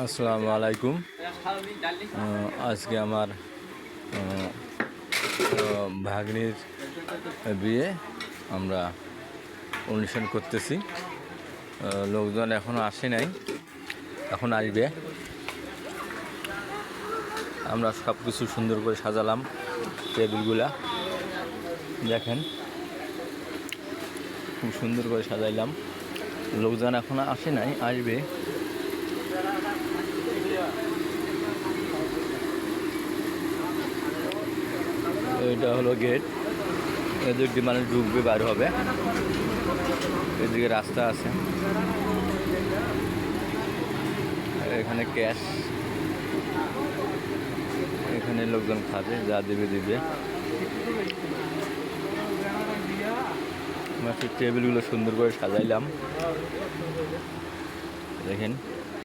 আসসালামু আলাইকুম। আজকে আমার ভাগ্নির বিয়ে আমরা অনুষ্ঠান করতেছি। লোকজন এখনও আসে নাই, এখন আসবে। আমরা সব কিছু সুন্দর করে সাজালাম, টেবিলগুলা দেখেন খুব সুন্দর করে সাজাইলাম। লোকজন এখনও আসে নাই, আসবে। এটা হলো গেট, এদিক দিয়ে মানুষ ঢুকবে, বার হবে। এদিকে রাস্তা আছে, এখানে ক্যাশ, এখানে লোকজন খাবে, যা দেবে দিবে। টেবিলগুলো সুন্দর করে সাজাইলাম, দেখেন।